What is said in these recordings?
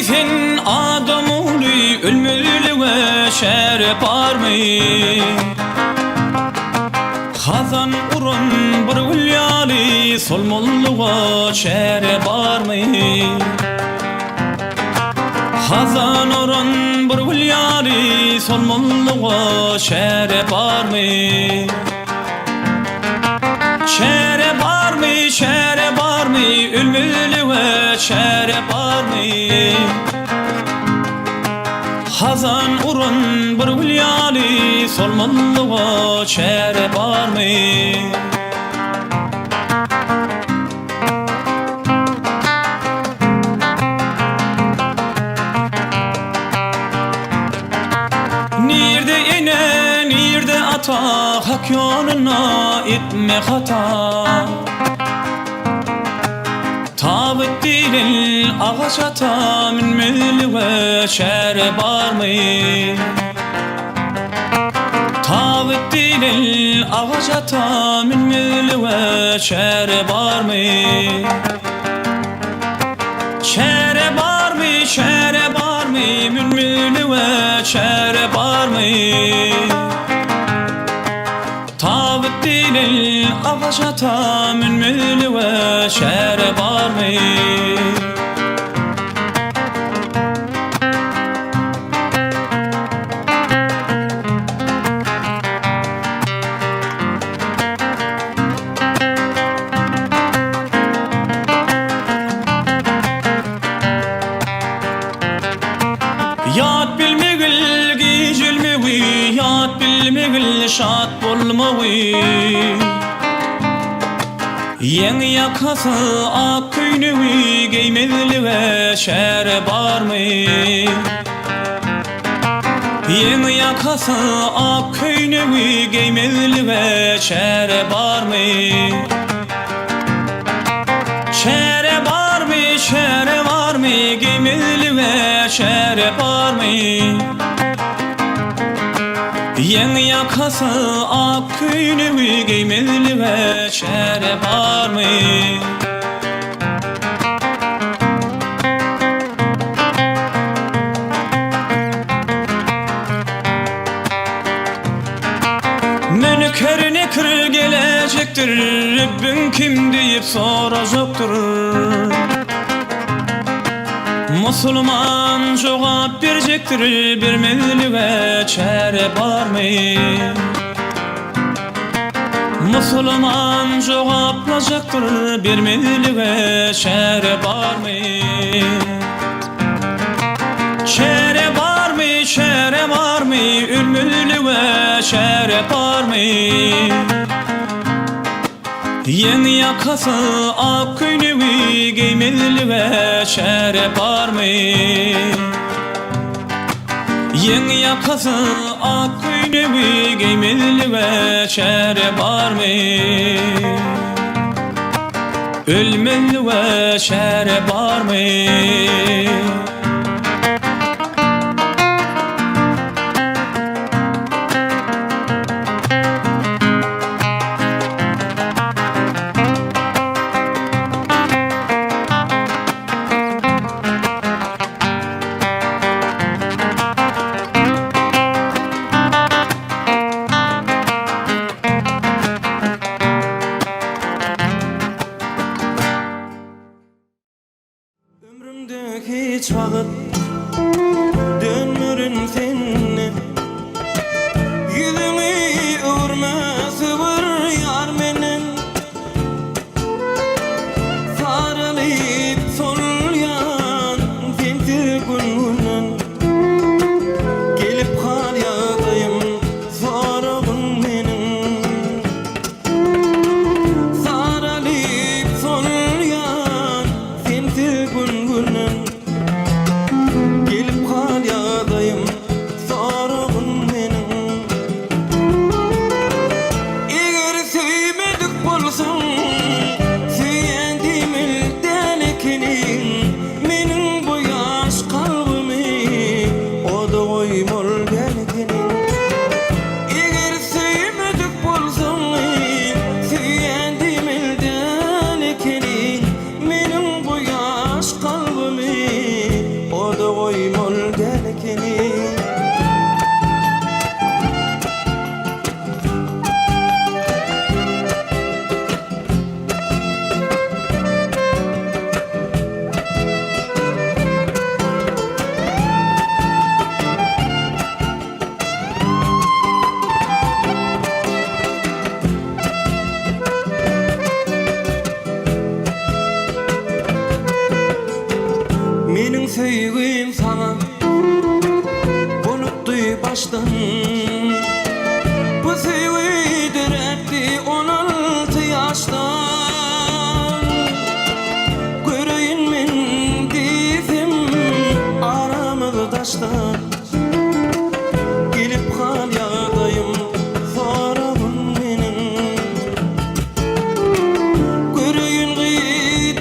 sen adam oluy ölmeliwe şerep army Hazan urun bir ulyali solmolluğa şerep army Hazan urun bir ulyali solmolluğa şerep army Şerep army şerep army ölmeliwe şerep army Hazan urun bir ulyali solmolluğa şerep army Nirde ene nirde ata hak yoluna etme hata Tabit dilil ağaç ata min mülüve şerep army Tabit dilil ağaç ata min mülüve şerep army Şerep army şerep army min mülüve şerep army Tabit dilil ağaç ata min mülüve şerep army Yat bilmegil gijilmewi Yat bilmegil şat bolmawi Yen yakası ak köynewi Geymelive şerep army Yen yakası ak köynewi Geymelive şerep army Şerep army şerep army Geymelive şerep army Yen yakası ak köynewi Geymelive şerep army Menkerine kır gelecektir Rabbin kim deyip soracaktır Musulman cevap verecektir Bilmelive şerep army Musulman cevaplayacaktır Bilmelive şerep army Şerep army şerep army Ölmelive şerep army Yen yakası ak köynewi Geymelive şerep army Yen yakası ak köynewi Geymelive şerep army Ölmelive şerep army Hiç vakit dönmürün seni Yüzünü uğurması var yar menin Sarılıp solyan sensiz günün Gelip kal yağdayım sorabın benim Sarılıp solyan sensiz günün sevgim sana buluttu baştan. Bu sevgi diretti 16 yaştan. Göreyim men dizim aramızda taştan. Gelip kal yağdayım sorağın menin. Göreyim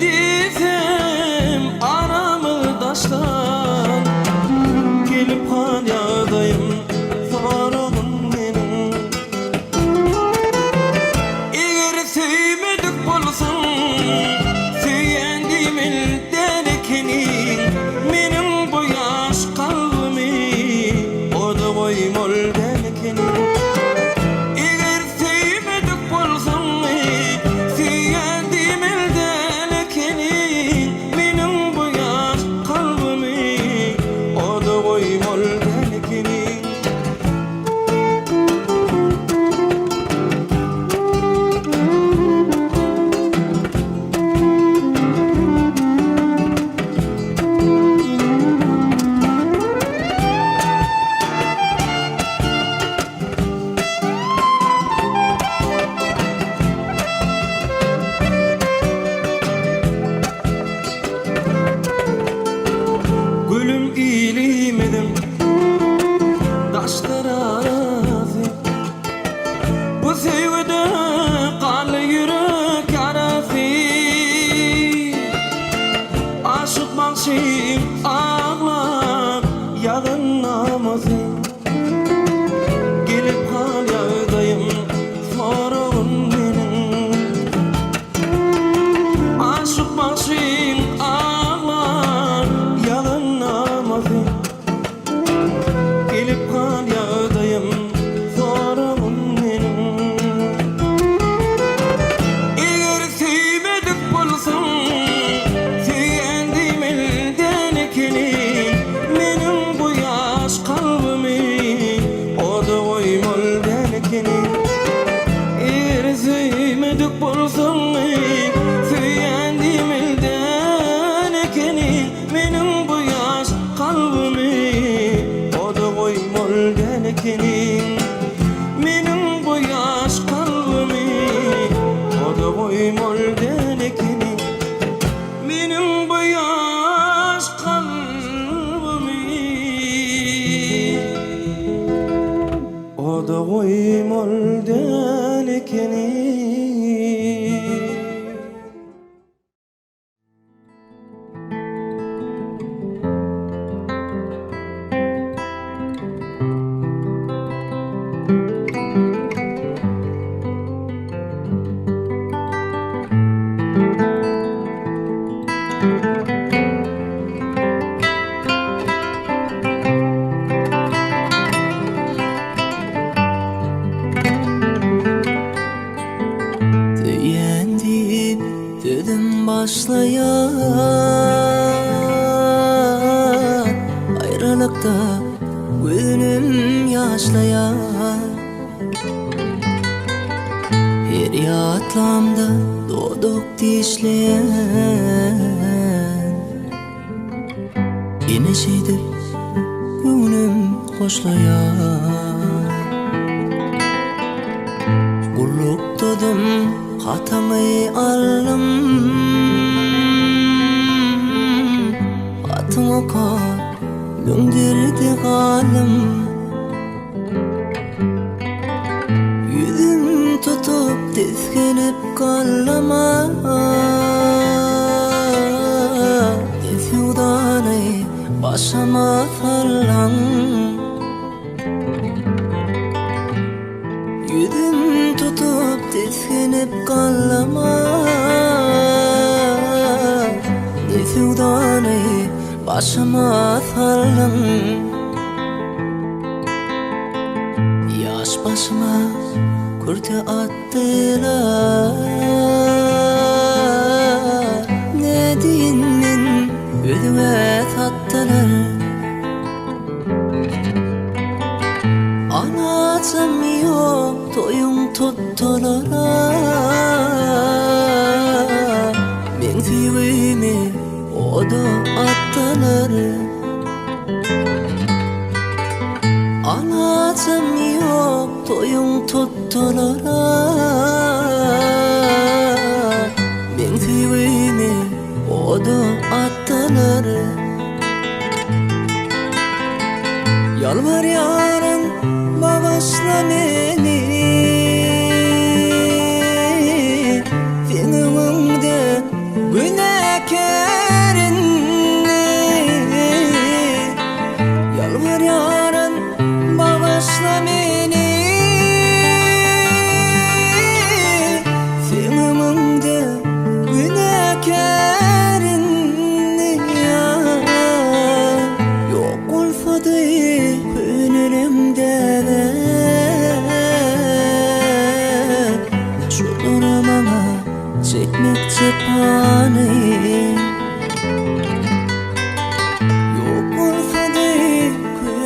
dizim aramızda taştan. Gelip kal yağdayım sorağın menin. Eğer sevmedik bolsun söyendim elden ekenin. Menin bu yaş kalbimi o da koymol belkenin. Eğer sevmedik bolsun söyendim elden ekenin. Menin bu yaş kalbimi o da koymol belkenin. Gülüm iyilimedim taşlar arası. Bu sevgide kanlı yürek yarası. Aşık bakşım ağlar yalın namazı. Gelip kal yağdayım sorağın menin. Aşık bakşım ağlar yalın namazı. Gelip kal yağdayım sorağın menin. Eğer sevmedik bolsun söyendim elden ekenin. Menin bu yaş kalbimi o da koymol belkenin. Eğer sevmedik bolsun söyendim elden ekenin. Menin bu yaş kalbimi o da koymol belkenin. Menin bu yaş kalbimi o da koymol belkenin. Menin bu yaş kalbimi o da koymol belkenin. Yendim dedim başlayan ayrılıkta gönlüm yaşlayan. Feryatlamda doğduk dişleyen. Yine şeydir gönlüm hoşlayan. Kulluk dedim hatamı aldım. Hatımı kar döndürdü halim. Yüzüm tutup tezkenip kallama. Tezhudanı başıma sallan. Yüzüm tutup tezkenip kallama. Tezhudanı başıma sallan. Yaş başıma kurte attılar. Ne deyin men özüme sattılar. Anacım yok toyum tuttular. Men sevgimi o da attılar. kerini ya yok olsadı önümde şu durumama çekmek cephane yok olsadı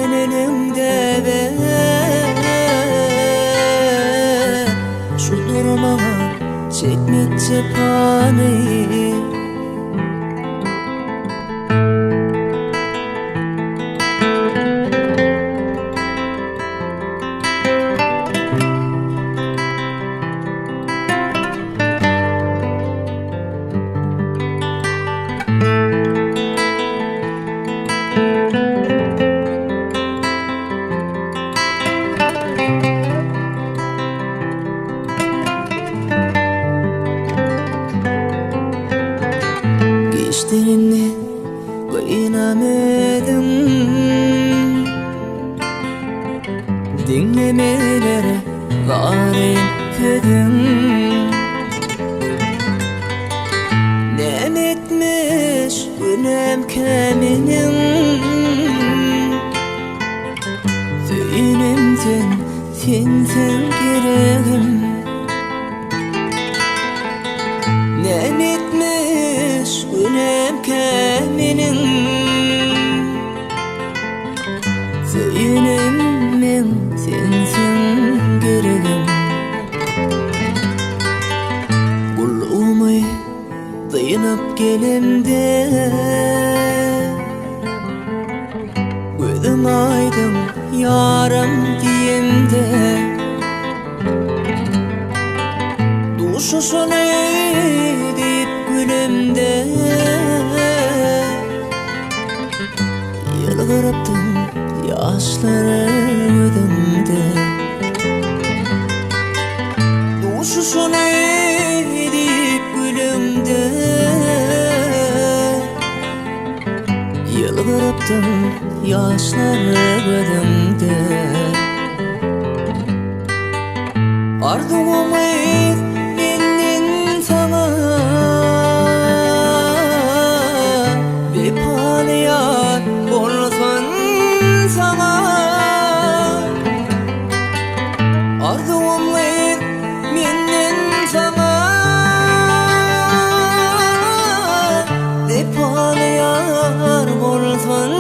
önümde şu durumama çekmek cephane Geçlerini kıynamedim dinlemelere gari etmedim ne etmiş günem keminim Zeynimden senden gereğim ne etmiş günem keminim Zeynimden senden gereğim Kulluğumu dayanıp gelimde gözüm aydın yarım diyemde Duşu sonu deyip gülümde Yalvarıptım yaşları gözümde Duşu sonu deyip gülümde Yalvarıptım yaşları gözümde Ardığımı benden sana bir paliyat olsan sana Ardığımı benden sana bir paliyat olsan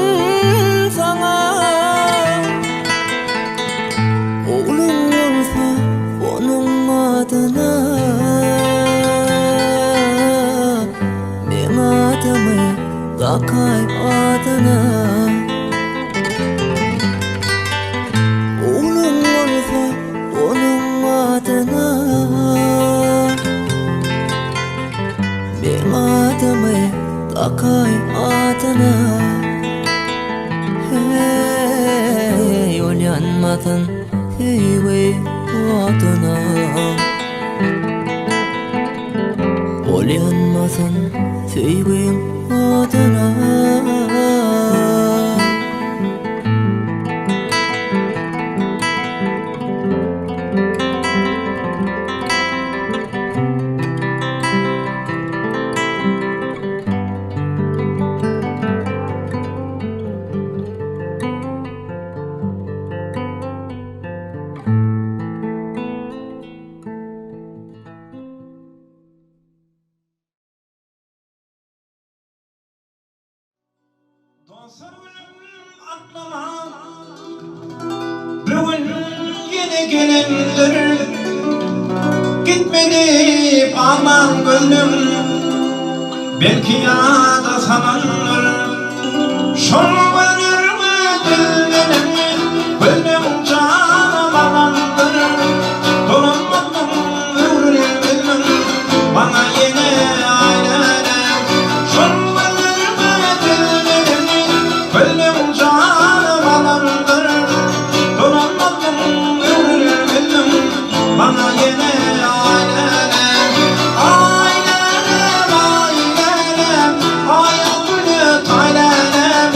sana Oğlum olsa onun adına ben adımı takay adına Oğlum olsa onun adına ben adımı takay adına Hey yol yanmadan hey adına Ol yanmasın sevgim adına Aklama bugün yine gelendir Gitmedi aman gönlüm belki ya da sanandır Şol verme dilbenim gönlüm canım alandır Dolanmadım ömrüm bilmem bana yine ailene Şol verme dilbenim gönlüm canım alandır Dolanmadım ömrüm bilmem bana yine ailene Ailenem, ailenem, hayal gülü taylenem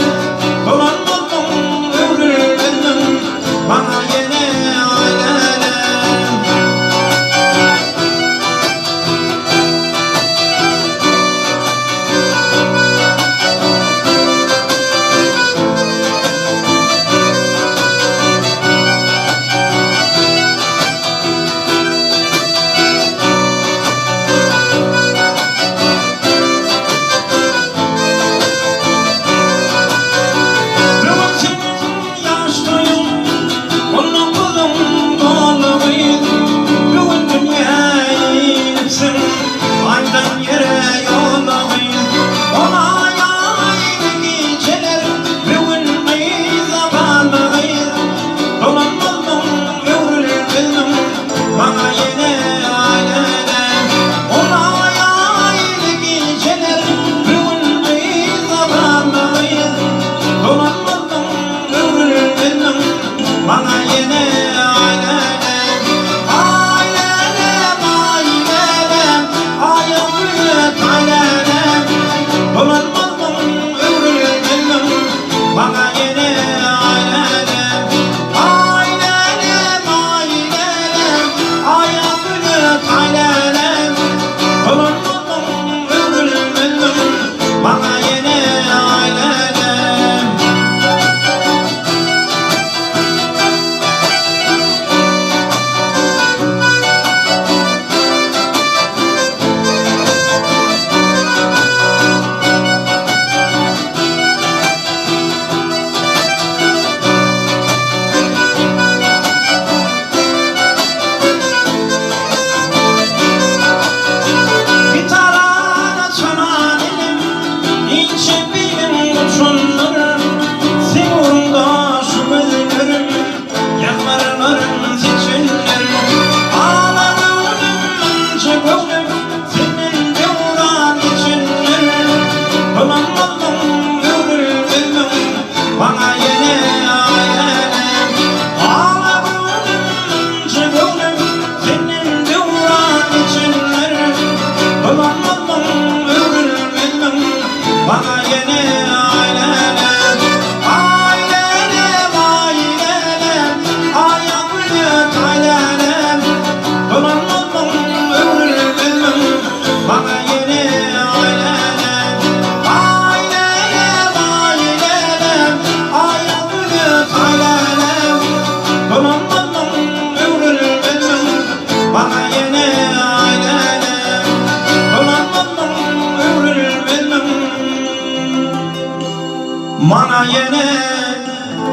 gayene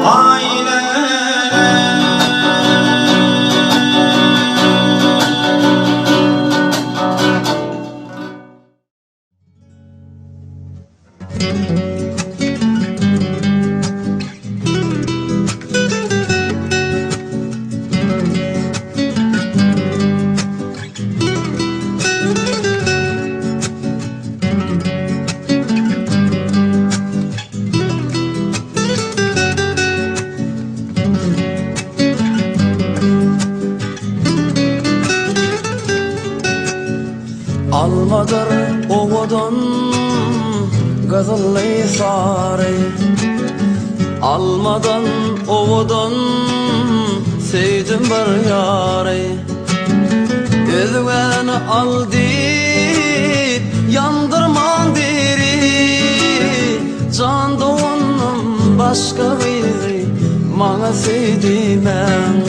aile. Almadır ovadan gazıllı sarı, almadan ovadan sevdim bir yarı. Özüne al deyip yandırman deri, can doğanım başka biri bana sevdimen.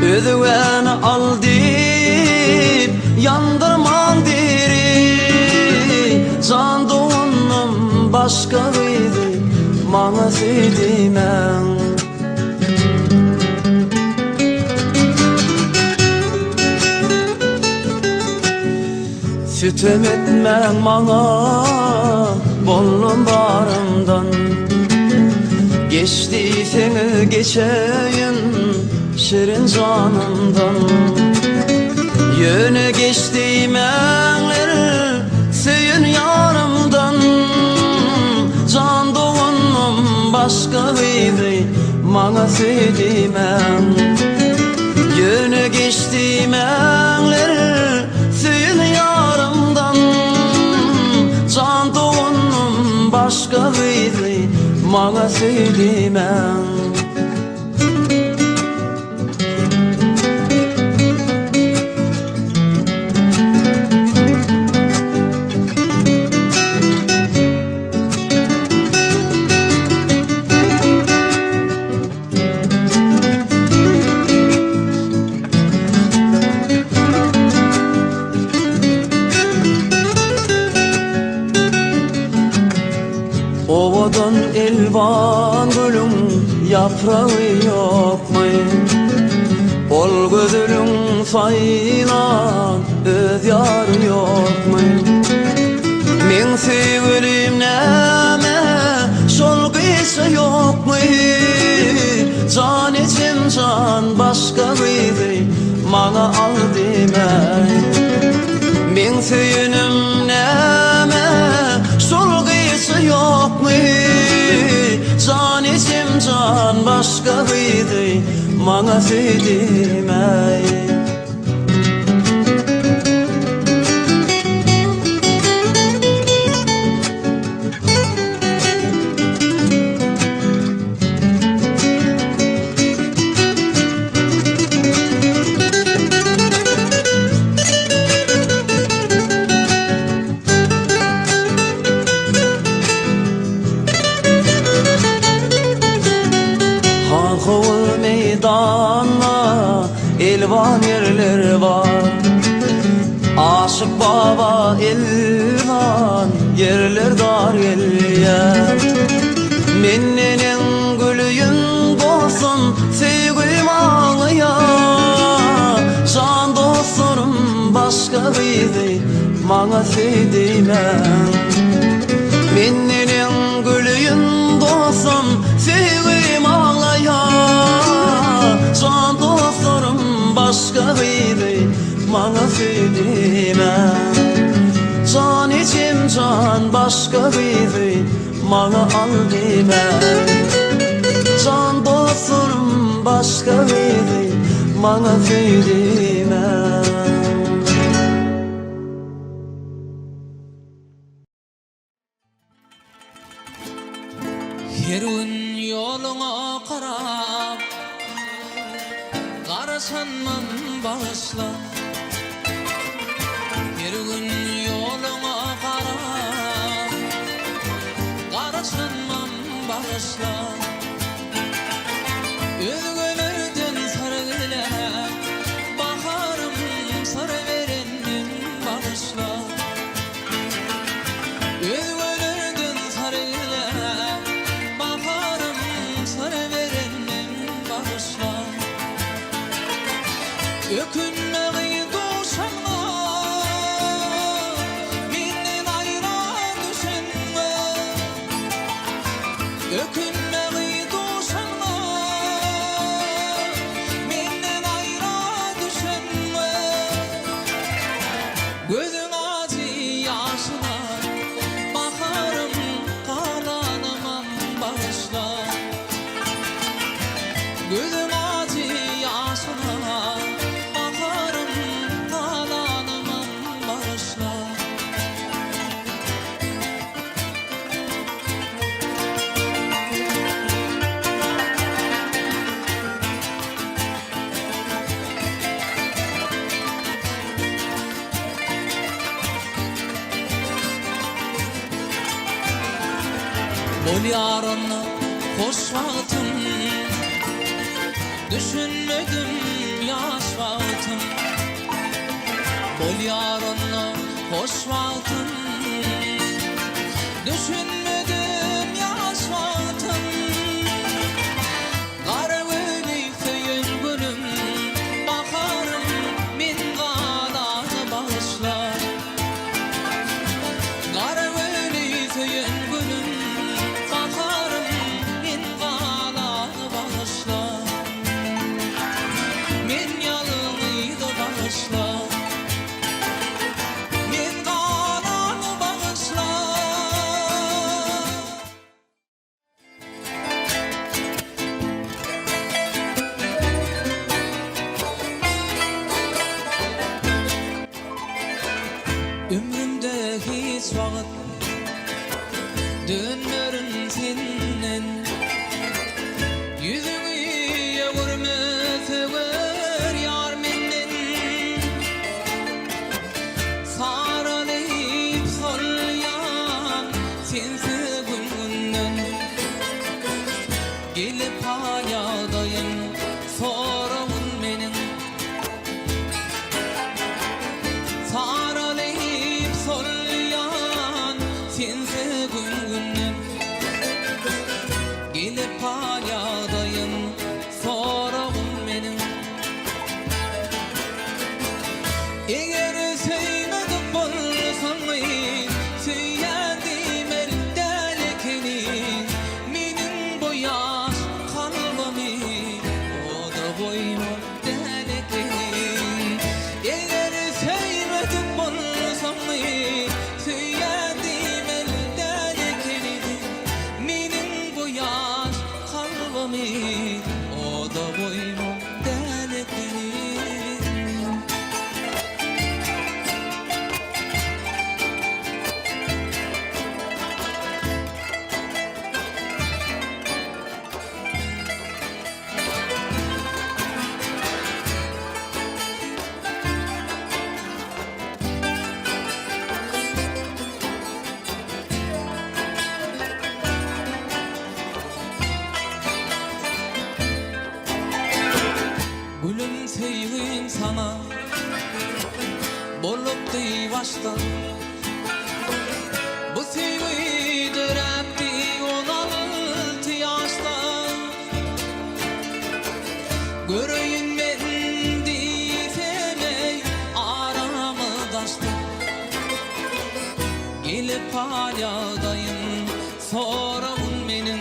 Özüne al deyip yandırman deri, can doğanım başka biri bana sevdimen. Sütüm etmen bana bollum barımdan, geçti seni geçeyim şirin canımdan. Yöne geçtiğim enler seyin yarımdan, can doğanım başka biri bana sevdimen. Yöne geçtiğim enler seyin yarımdan, can doğanım başka biri bana sevdimen. Ovadan elvan gülüm yaprağı yok mu? Ol gözülün sayılan öz yarı yok mu? Men sevgilim neme şol kıysa yok mu? Can için can başka biri bana al deme. Men seyinim neme şol kıysa yok mu? Can için can başka biri bana sevdirmey. Halkı meydanla elvan yerler var, aşık baba elvan yerler dar yer. Mennenin gülüyün dolsun sevgim ağlaya, can dostlarım başka biri bana sevdimen. Mennenin gülüyün dolsun sevgim ağlaya, can dostlarım başka biri bana sevdimen. Can içim can başka biri bana al demen. Can dostlarım başka biri bana sevdimen. Her gün yoluna qarab qarasanman bağışla. Her gün yoluna qarab qarasanman bağışla. Özgölerden sargılar baharım sarı verendim bağışla. Özgölerden sargılar Dökünmeyi duşanma menden ayra düşenme Dökünmeyi duşanma menden ayra düşenme Gözün acı yaşına bakarım kalanamam bağışla Gözün acı yaşına bakarım kalanamam bağışla Bol yarınla hoş vaktim Düşünmedim yaş vaktim Bol yarınla hoş vaktim Düşünmedim yaş vaktim Kara öyleyse gülüm bakarım min kalanı bağışla Kara öyleyse gülüm bakarım min kalanı bağışla Min yalnıydı bağışla Min kalanı bağışla Ömrümde hiç vakit dönmerim senden Yüzünü görmese yar menden Sarılayıp solyan sensiz günden Gelip halyadayım sorun benim Sarılayıp solyan sensiz günden Gelip halyadayım sorun benim Eğer sevmedik bolsan söyledim elden ekeni Menin bu yaş kalbimi o da boyma den ekeni Eğer sevmedik bolsan söyledim elden ekeni Menin bu yaş kalbimi o da boyma den ekeni Gülüm sevgim sana bolup dey başta Bu sevgi dörepti 16 yaşta Göreyim ben diysemey aramı taşta Gelip halyadayım sorun benim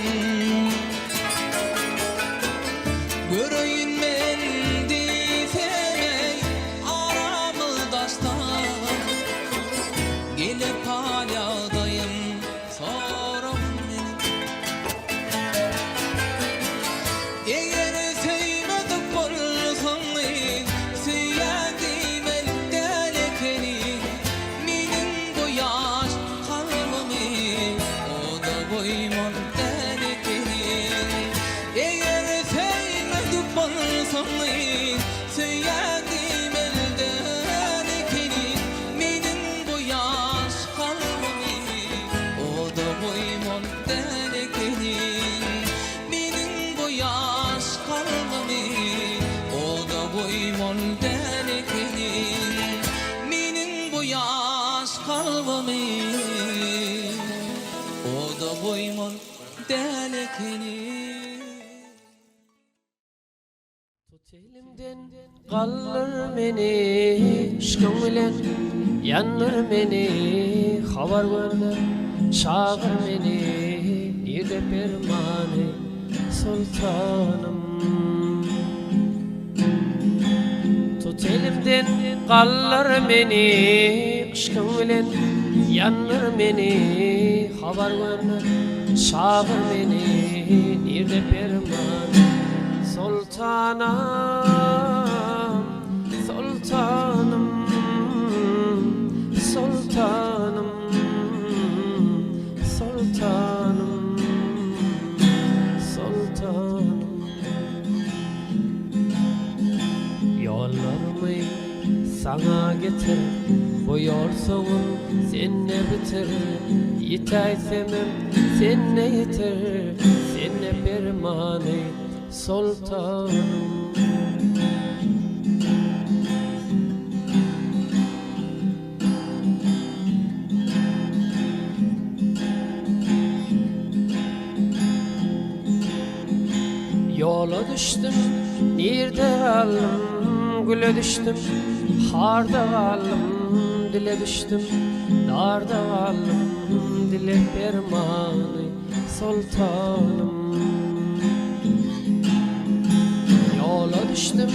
Göreyim ben diysemey aramı taşta Gelip halyadayım sorun benim Eğer sevmedik bolsan söyledim elden ekeni Menin bu yaş kalbimi o da boymam den ekeni Eğer sevmedik bolsan söyledim elden ekeni Menin bu yaş kalbimi o da boymam den ekeni Menin bu yaş kalbimi o da boymam den ekeni Menin bu yaş kalbimi o da boymam den ekeni Elimden kalır meni aşkın bilen yanır meni haber verme çağır meni nide permane sultanım tut elimden kalır meni aşkın bilen yanır meni haber verme çağır meni nide permane sultanım, sultanım, sultanım, sultanım, sultanım. Yollarımı sana getir, bu yol sonun seninle bitir. Yitaysemem seninle yeter, seninle bir mani. Sultanım yola düştüm, nerede kaldım, güle düştüm, harda kaldım, dile düştüm, darda kaldım, dile permani sultanım. Yola düştüm,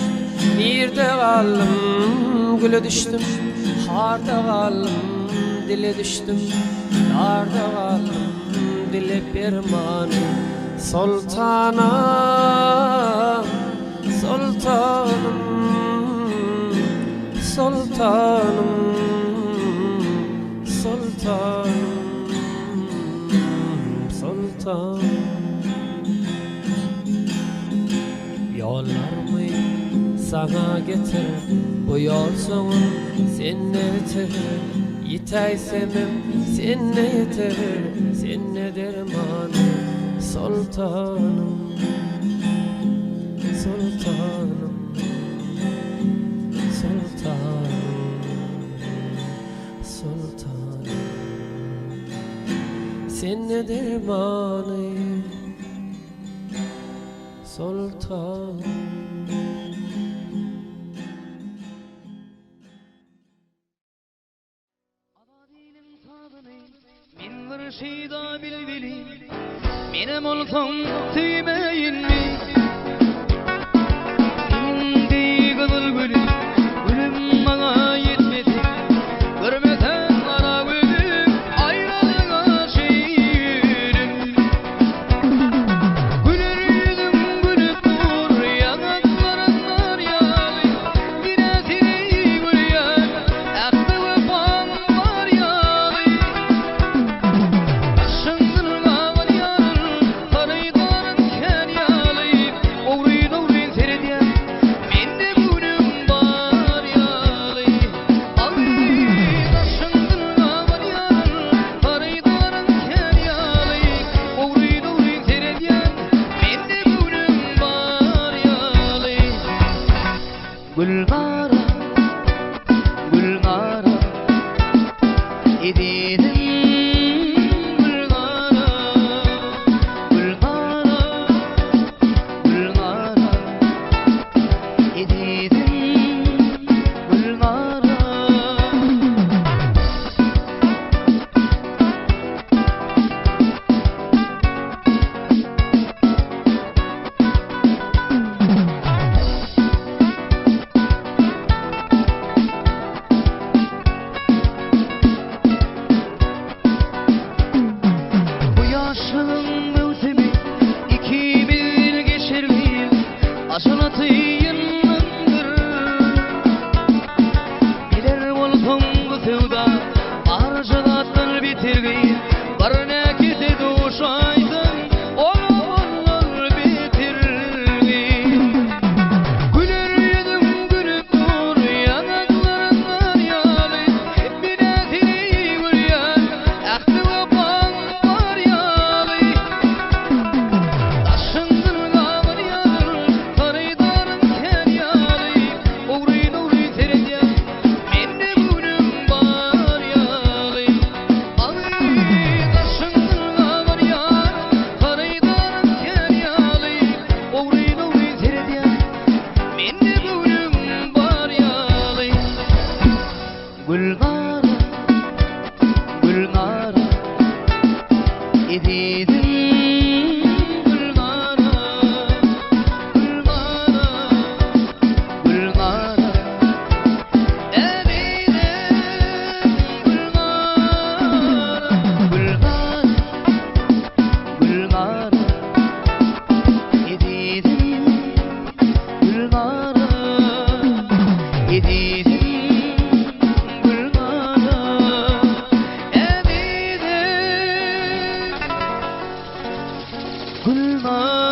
nerede kaldım, güle düştüm, harda kaldım, dile düştüm, darda kaldım, dile permani sultanım, sultanım, sultanım, sultanım, sultanım. Yollarımı sana getir, bu yol sonun seninle bitir. Yitaysemem seninle yeter, seninle dermanı sultanım, sultanım, sultanım, sultanım. Seninle dermanı sultan. Min mürşida bilbili Mine olsam tüymeyin mi? Indi kızıl gülüm Gülüm bana yetmedi Görmesen kara gülüm Ayrılığa şiirim Gülür yüzüm gülüp dur Yanaklarından yağlı Yine seni gül yar Aklı vefam var yağlı Şıngır kavar yarır Sarıydarın ken yağlı Oğruyun oğruyun seyrediyen Mende gülüm var yağlı Şıngır kavar yarır Sarıydarın ken yağlı Oğruyun oğruyun seyrediyen Mende gülüm var yağlı Gülgara Gülgara Edinim Gülgara Gülgara Gülgara Edinim Gülgara Edidim gülmara, gülmara, gülmara. Edidim gülmara, gülmara, gülmara. Edidim gülmara, edidim gülmara, edidim gülmara.